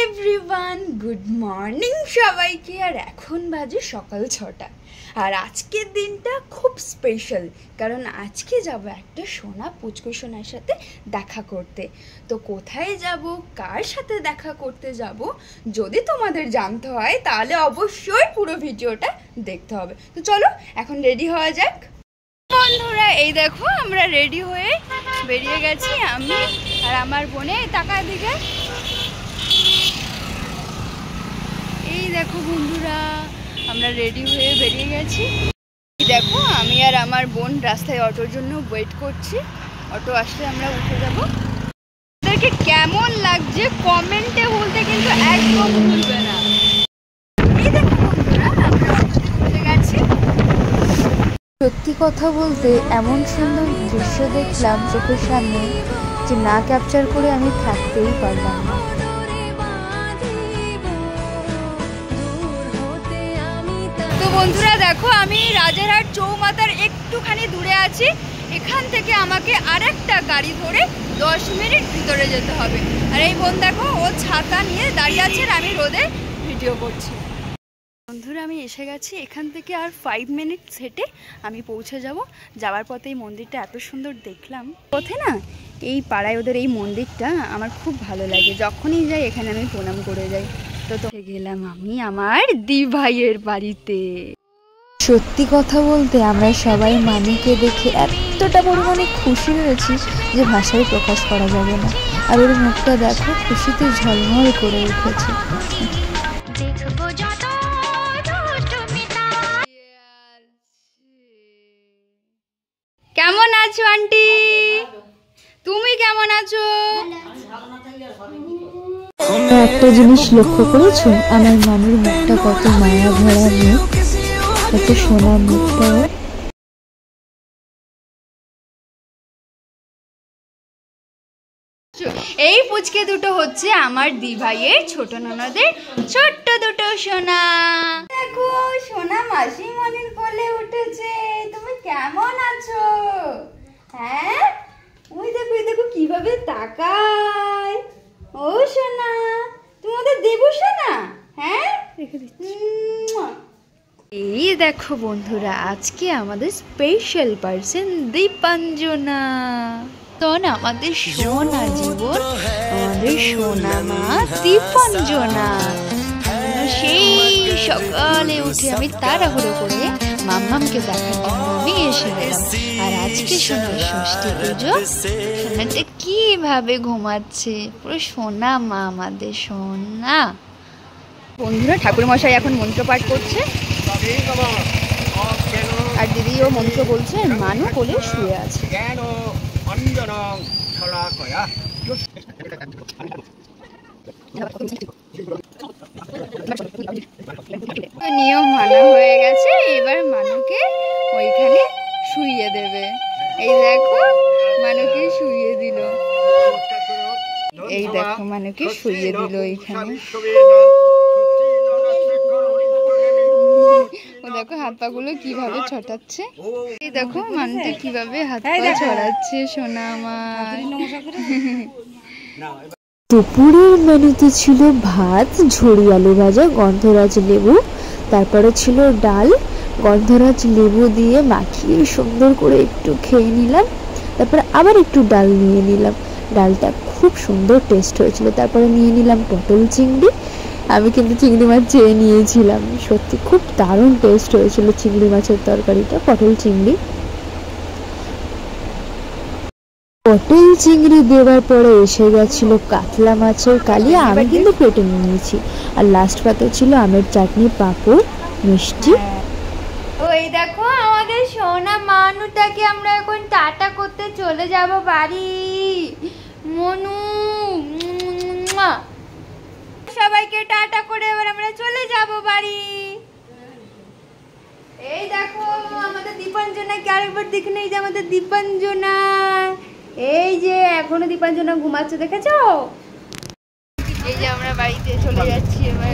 Everyone, good morning সবাইকে। আর এখন বাজে সকাল 6টা। আর আজকের দিনটা খুব স্পেশাল, কারণ আজকে যাব একটা সোনা পুচকু সোনার সাথে দেখা করতে। তো কোথায় যাব, কার সাথে দেখা করতে যাব, যদি তোমাদের জানতে হয় তাহলে অবশ্যই পুরো ভিডিওটা দেখতে হবে। তো চলো এখন রেডি হওয়া যাক। বন্ধুরা, এই দেখো আমরা রেডি হয়ে বেরিয়ে গেছি, আমি আর আমার বোনে। টাকার দিকে এই দেখো বন্ধুরা, আমরা রেডি হয়ে বেরিয়ে গেছি। দেখো আমি আর আমার বোন রাস্তায় অটোর জন্য ওয়েট করছি, অটো আসলে আমরা উঠে যাব। আপনাদেরকে কেমন লাগছে কমেন্টে বলতে কিন্তু একদম ভুলবে না। এই দেখো বন্ধুরা, আমরা অটোতে উঠে গেছি। সত্যি কথা বলতে এমন সুন্দর দৃশ্য দেখলাম চোখের সামনে যে না ক্যাপচার করে আমি থাকতেই পারলাম না। তো বন্ধুরা দেখো, আমি রাজারহাট চৌমাথার একটুখানি দূরে আছি। এখান থেকে আমাকে আরেকটা গাড়ি ধরে 10 মিনিট ভিতরে যেতে হবে। আর এই বোন দেখো, ও ছাতা নিয়ে দাঁড়িয়ে আছে আর আমি রোদে ভিডিও করছি। বন্ধুরা আমি এসে গেছি, এখান থেকে আর 5 মিনিট হেঁটে আমি পৌঁছে যাব। যাওয়ার পথে এই মন্দিরটা এত সুন্দর দেখলাম। পথে না এই পাড়ায় ওদের এই মন্দিরটা আমার খুব ভালো লাগে, যখনই যাই এখানে আমি প্রণাম করে যাই। তো গেলাম আমি আমার দি ভাইয়ের বাড়িতে। সত্যি কথা বলতে আমরা সবাই মানুকে দেখে এতটা পরিমাণে খুশি হয়েছি যে ভাষায় প্রকাশ করা যাবে না। আর ওর মুখটা দেখো, খুশিতে ঝলমল করে উঠেছে। কেমন আছো আন্টি? তুমি কেমন আছো? একটা জিনিস লক্ষ্য করেছো, আমার মামির মুখটা কত মায়া ভরা মুখ, কত সোনার মুখটা। এই পুচকে দুটো হচ্ছে আমার দি ভাইয়ের ছোট ননদের ছোট্ট দুটো সোনা। দেখো সোনা মাসি মনির কোলে উঠেছে। তুমি কেমন আছো? হ্যাঁ, ওই দেখো এই দেখো কিভাবে তাকায়। ও সোনা, তোমাদের দেবো সোনা? হ্যাঁ, রেখে দিচ্ছি। এই দেখো বন্ধুরা, আজকে আমাদের স্পেশাল পার্সন দীপাঞ্জনা। আমাদের সোনা জীবন, আমাদের সোনা মা দীপাঞ্জনা। সেই সকালে উঠে আমি তাড়াহুড়ো করে মাম্মামকে দেখার জন্য আমি এসে গেলাম। আর আজকে সোনার ষষ্ঠী পুজো, সোনাটা কিভাবে ঘুমাচ্ছে, পুরো সোনা মা আমাদের সোনা। বন্ধুরা ঠাকুর মশাই এখন মন্ত্র পাঠ করছে, আর দিদিও মন্ত্র বলছে। মানু কোলে শুয়ে আছে। নিয়ম মানা হয়ে গেছে, এবার মানুকে ওইখানে শুইয়ে দেবে। এই দেখো মানুকে শুইয়ে দিল, এই দেখো মানুকে শুইয়ে দিল এইখানে। ও দেখো হাত পা গুলো কিভাবে ছটাচ্ছে। এই দেখো মানুষটা কিভাবে হাত পা ছড়াচ্ছে সোনা আমার। দুপুরের মেনুতে ছিল ভাত, ঝুড়ি আলু ভাজা, গন্ধরাজ লেবু, তারপরে ছিল ডাল। গন্ধরাজ লেবু দিয়ে মাখিয়ে সুন্দর করে একটু খেয়ে নিলাম, তারপরে আবার একটু ডাল নিয়ে নিলাম। ডালটা খুব সুন্দর টেস্ট হয়েছিল। তারপরে নিয়ে নিলাম পটল চিংড়ি। আমি কিন্তু চিংড়ি মাছ চেয়ে নিয়েছিলাম, সত্যি খুব দারুণ টেস্ট হয়েছিল চিংড়ি মাছের তরকারিটা, পটল চিংড়ি। পটল চিংড়ি দেওয়ার পরে এসে গেছিল কাতলা মাছের কালিয়া, আমি কিন্তু পেটে নিয়েছি। আর লাস্ট পাতে ছিল আমের চাটনি, পাঁপড়, মিষ্টি। ওই দেখো আমাদের সোনা মানুটাকে আমরা এখন টাটা করতে চলে যাব বাড়ি। মনু, সবাইকে টাটা করে এবার আমরা চলে যাব বাড়ি। এই দেখো আমাদের দীপাঞ্জনাকে আরেকবার দেখে নেই, যে আমাদের দীপাঞ্জনা, এই যে এখনো দীপাঞ্জনা ঘুমাচ্ছে, দেখেছো? এই যে আমরা বাড়িতে চলে যাচ্ছি এবার।